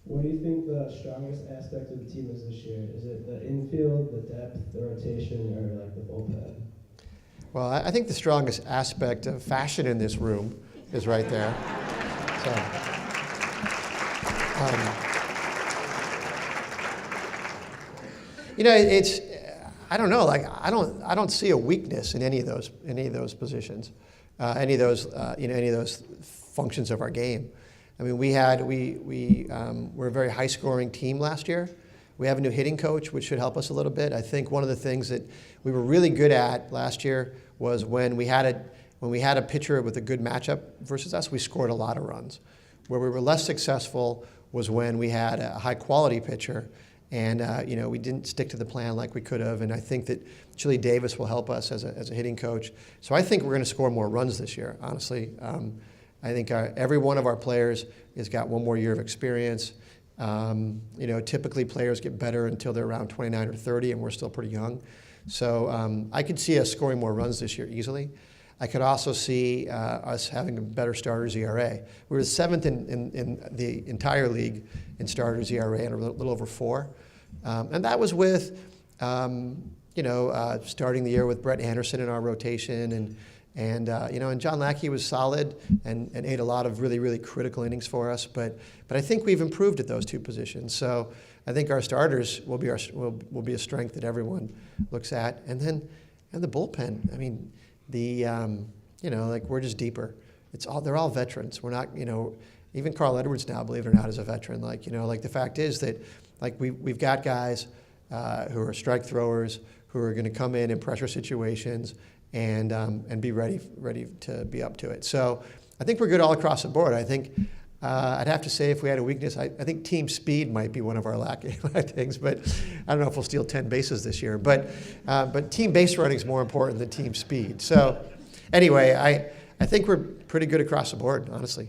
What do you think the strongest aspect of the team is this year? Is it the infield, the depth, the rotation, or like the bullpen? Well, I think the strongest aspect of fashion in this room is right there. So, it's. I don't know. Like I don't see a weakness in any of those positions, any of those functions of our game. I mean, we're a very high-scoring team last year. We have a new hitting coach, which should help us a little bit. I think one of the things that we were really good at last year was when we had a pitcher with a good matchup versus us, we scored a lot of runs. Where we were less successful was when we had a high-quality pitcher And we didn't stick to the plan like we could have. And I think that Chili Davis will help us as a hitting coach. So I think we're going to score more runs this year, honestly. I think every one of our players has got one more year of experience. Typically players get better until they're around 29 or 30, and we're still pretty young. So I could see us scoring more runs this year easily. I could also see us having a better starters ERA. We were seventh in the entire league in starters ERA, and a little over 4. And that was with, starting the year with Brett Anderson in our rotation, and John Lackey was solid and ate a lot of really, really critical innings for us. But I think we've improved at those 2 positions. So I think our starters will be a strength that everyone looks at. And the bullpen. I mean, we're just deeper. They're all veterans. We're not, even Carl Edwards now, believe it or not, is a veteran. The fact is that, we've got guys who are strike throwers who are going to come in pressure situations and be ready to be up to it. So I think we're good all across the board. I think I'd have to say if we had a weakness, I think team speed might be one of our lacking things, but I don't know if we'll steal 10 bases this year. But team base running is more important than team speed. So anyway, I think we're pretty good across the board, honestly.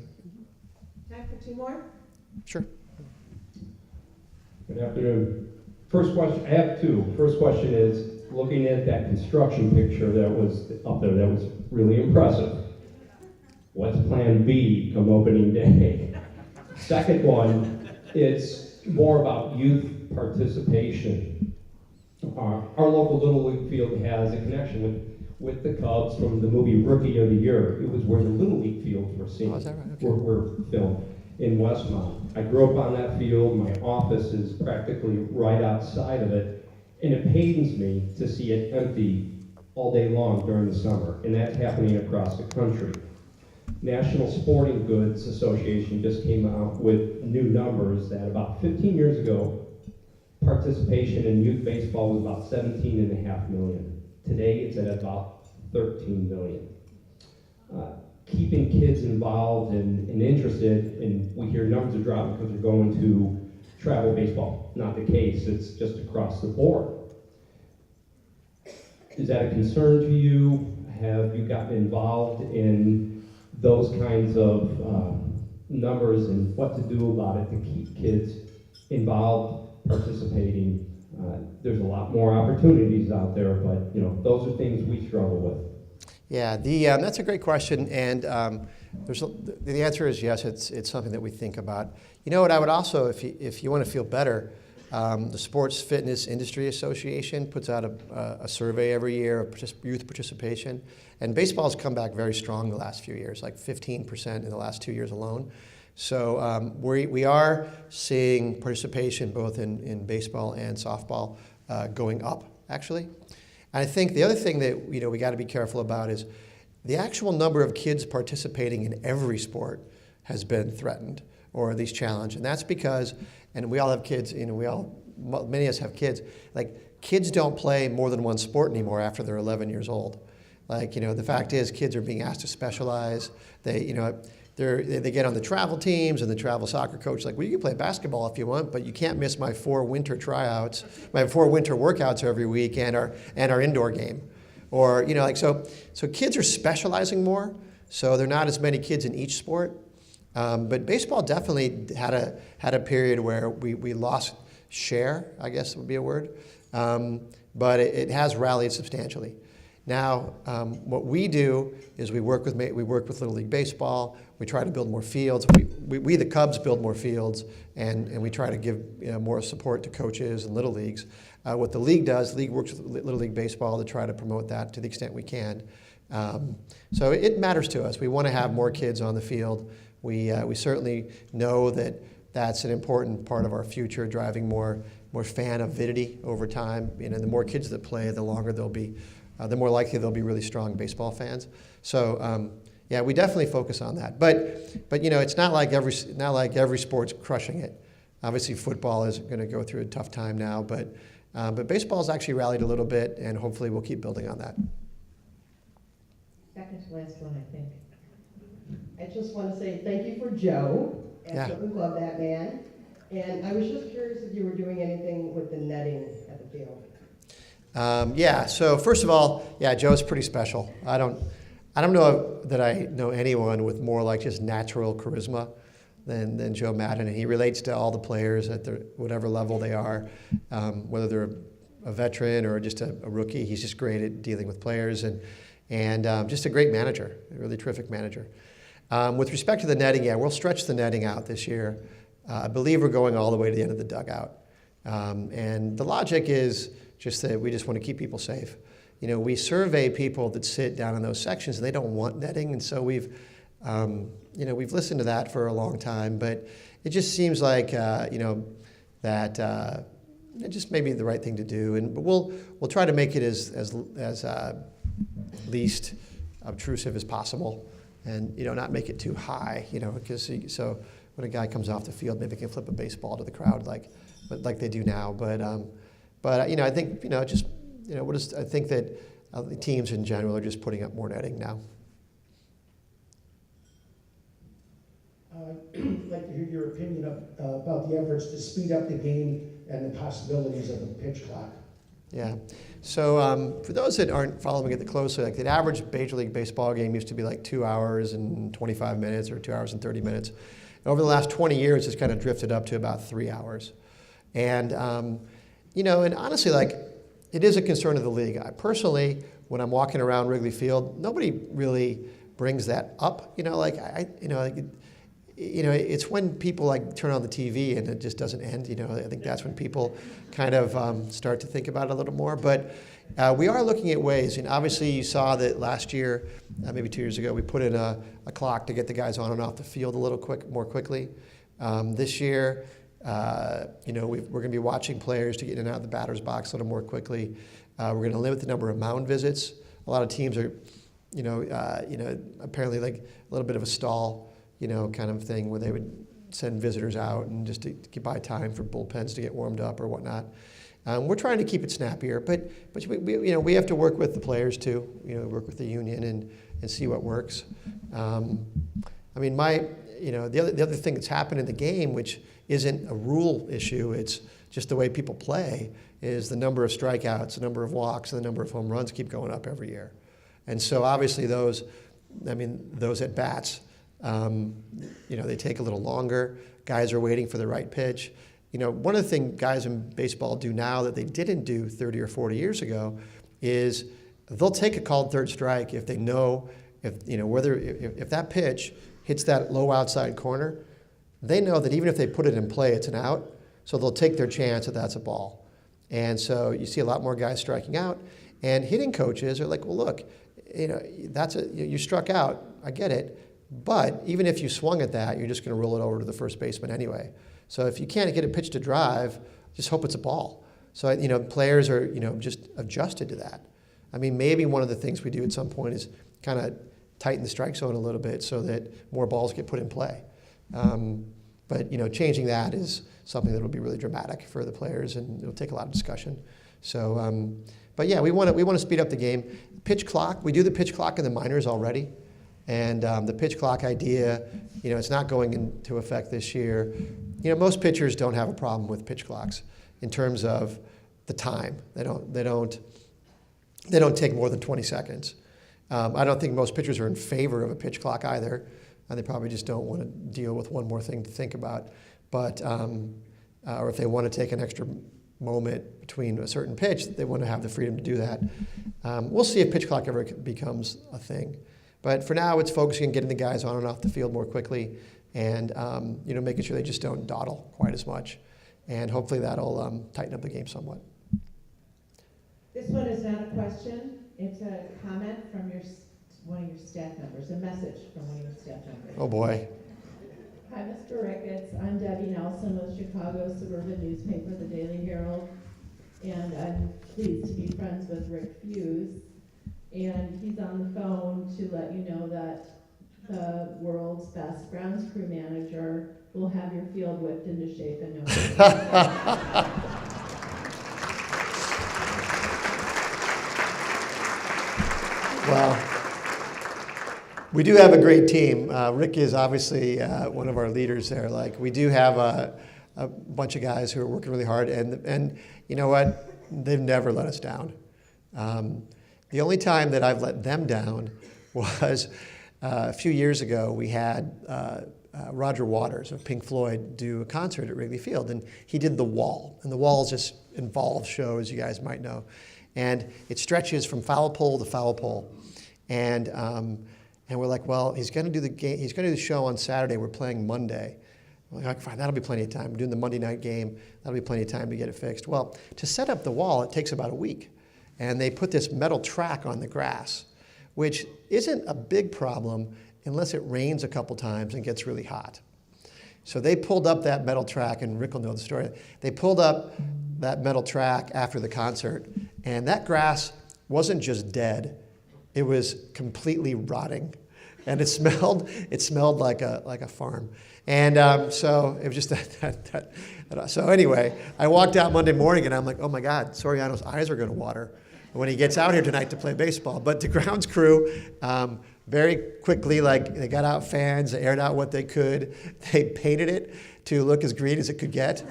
Time for 2 more? Sure. Good afternoon. First question, I have 2. First question is, looking at that construction picture that was up there, that was really impressive. What's plan B come opening day? Second one, it's more about youth participation. Our local Little League field has a connection with the Cubs from the movie Rookie of the Year. It was where the Little League fields were seen. Oh, is that right? Okay. Were filmed in Westmont. I grew up on that field. My office is practically right outside of it. And it pains me to see it empty all day long during the summer. And that's happening across the country. National Sporting Goods Association just came out with new numbers that about 15 years ago, participation in youth baseball was about 17.5 million. Today it's at about 13 million. Keeping kids involved and interested, and we hear numbers are dropping because they're going to travel baseball. Not the case, it's just across the board. Is that a concern to you? Have you gotten involved in those kinds of numbers and what to do about it to keep kids involved, participating? There's a lot more opportunities out there, but those are things we struggle with. Yeah, that's a great question, and the answer is yes. It's something that we think about. You know what? I would also, if you want to feel better, the Sports Fitness Industry Association puts out a survey every year of youth participation, and baseball's come back very strong the last few years, like 15% in the last 2 years alone. So we are seeing participation both in baseball and softball going up, actually. And I think the other thing that we got to be careful about is the actual number of kids participating in every sport has been threatened or at least challenged, and that's because, and we all have kids. Many of us have kids. Like, kids don't play more than one sport anymore after they're 11 years old. The fact is, kids are being asked to specialize. They get on the travel teams, and the travel soccer coach like, well, you can play basketball if you want, but you can't miss my 4 winter tryouts, my 4 winter workouts every week, and our indoor game, or so kids are specializing more. So there are not as many kids in each sport, but baseball definitely had a period where we lost share, I guess would be a word, but it has rallied substantially. Now, what we do is we work with Little League Baseball. We try to build more fields. We the Cubs, build more fields, and we try to give more support to coaches and Little Leagues. What the league does, the league works with Little League Baseball to try to promote that to the extent we can. So it matters to us. We want to have more kids on the field. We certainly know that that's an important part of our future, driving more fan avidity over time. The more kids that play, the longer they'll be. The more likely they'll be really strong baseball fans. So yeah, we definitely focus on that. But it's not like every sport's crushing it. Obviously, football is going to go through a tough time now, but baseball's actually rallied a little bit, and hopefully we'll keep building on that. Second to last one, I think. I just want to say thank you for Joe. Absolutely love that man. And I was just curious if you were doing anything with the netting at the field. Yeah, so first of all, yeah, Joe's pretty special. I don't know that I know anyone with more like just natural charisma than Joe Madden, and he relates to all the players at whatever level they are, whether they're a veteran or just a rookie. He's just great at dealing with players and just a great manager, a really terrific manager. With respect to the netting, yeah, we'll stretch the netting out this year. I believe we're going all the way to the end of the dugout. And the logic is just that we just want to keep people safe. You know, we survey people that sit down in those sections and they don't want netting, and so we've listened to that for a long time, but it just seems like, that it just may be the right thing to do, but we'll try to make it as least obtrusive as possible, and not make it too high, because so when a guy comes off the field, maybe they can flip a baseball to the crowd like they do now. But I think I think that the teams in general are just putting up more netting now. I'd like to hear your opinion about the efforts to speed up the game and the possibilities of a pitch clock. Yeah. So for those that aren't following it closely, like the average Major League Baseball game used to be like 2 hours and 25 minutes or 2 hours and 30 minutes. And over the last 20 years, it's kind of drifted up to about 3 hours. And, and honestly, it is a concern of the league. I personally, when I'm walking around Wrigley Field, nobody really brings that up. It's when people turn on the TV and it just doesn't end. I think that's when people kind of start to think about it a little more. But we are looking at ways, and obviously you saw that last year, maybe 2 years ago, we put in a clock to get the guys on and off the field a little more quickly. This year, we're going to be watching players to get in and out of the batter's box a little more quickly. We're going to limit the number of mound visits. A lot of teams are, apparently like a little bit of a stall, kind of thing where they would send visitors out and just to buy time for bullpens to get warmed up or whatnot. We're trying to keep it snappier, but we have to work with the players too. Work with the union and see what works. The other thing that's happened in the game, which isn't a rule issue, it's just the way people play, is the number of strikeouts, the number of walks, and the number of home runs keep going up every year. And so obviously those at bats, they take a little longer. Guys are waiting for the right pitch. One of the things guys in baseball do now that they didn't do 30 or 40 years ago is they'll take a called third strike if they know if that pitch hits that low outside corner, they know that even if they put it in play, it's an out. So they'll take their chance that that's a ball. And so you see a lot more guys striking out, and hitting coaches are like, well, look, you struck out. I get it. But even if you swung at that, you're just going to roll it over to the first baseman anyway. So if you can't get a pitch to drive, just hope it's a ball. So, players are, just adjusted to that. Maybe one of the things we do at some point is kind of tighten the strike zone a little bit so that more balls get put in play. But changing that is something that will be really dramatic for the players, and it'll take a lot of discussion. So, but yeah, we want to speed up the game. Pitch clock, we do the pitch clock in the minors already. And the pitch clock idea, it's not going into effect this year. Most pitchers don't have a problem with pitch clocks in terms of the time. They don't take more than 20 seconds. I don't think most pitchers are in favor of a pitch clock either, and they probably just don't want to deal with one more thing to think about. But or if they want to take an extra moment between a certain pitch, they want to have the freedom to do that. We'll see if pitch clock ever becomes a thing. But for now, it's focusing on getting the guys on and off the field more quickly, and making sure they just don't dawdle quite as much, and hopefully that'll tighten up the game somewhat. This one is not a question; it's a comment from one of your staff members, a message from one of your staff members. Oh boy. Hi, Mr. Ricketts. I'm Debbie Nelson with Chicago suburban newspaper, The Daily Herald, and I'm pleased to be friends with Rick Fuse. And he's on the phone to let you know that the world's best grounds crew manager will have your field whipped into shape in no time. Well, we do have a great team. Rick is obviously one of our leaders there. We do have a bunch of guys who are working really hard, and you know what? They've never let us down. The only time that I've let them down was a few years ago. We had Roger Waters of Pink Floyd do a concert at Wrigley Field, and he did The Wall. And The Wall is this involved show, as you guys might know. And it stretches from foul pole to foul pole. And we're like, well, he's going to do the game. He's going to do the show on Saturday. We're playing Monday. We're like, fine, that'll be plenty of time. We're doing the Monday night game. That'll be plenty of time to get it fixed. Well, to set up The Wall, it takes about a week. And they put this metal track on the grass, which isn't a big problem unless it rains a couple times and gets really hot. So they pulled up that metal track, and Rick will know the story. They pulled up that metal track after the concert, and that grass wasn't just dead, it was completely rotting. And it smelled like a farm. And so it was just that. So anyway, I walked out Monday morning, and I'm like, oh my God, Soriano's eyes are going to water when he gets out here tonight to play baseball. But the grounds crew, very quickly, they got out fans, they aired out what they could, they painted it to look as green as it could get.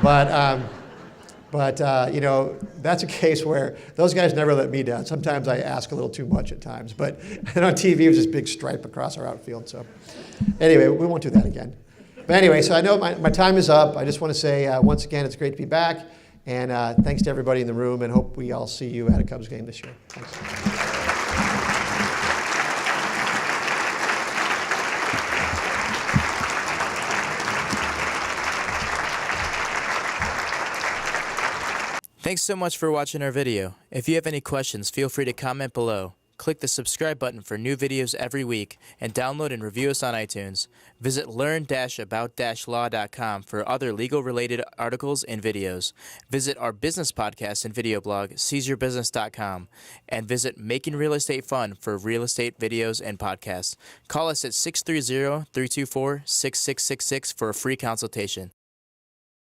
But that's a case where those guys never let me down. Sometimes I ask a little too much at times, but and on TV it was this big stripe across our outfield. So anyway, we won't do that again. But anyway, so I know my time is up. I just want to say once again, it's great to be back. And thanks to everybody in the room, and hope we all see you at a Cubs game this year. Thanks. Thanks so much for watching our video. If you have any questions, feel free to comment below. Click the subscribe button for new videos every week, and download and review us on iTunes. Visit learn-about-law.com for other legal-related articles and videos. Visit our business podcast and video blog, seizeyourbusiness.com, and visit Making Real Estate Fun for real estate videos and podcasts. Call us at 630-324-6666 for a free consultation.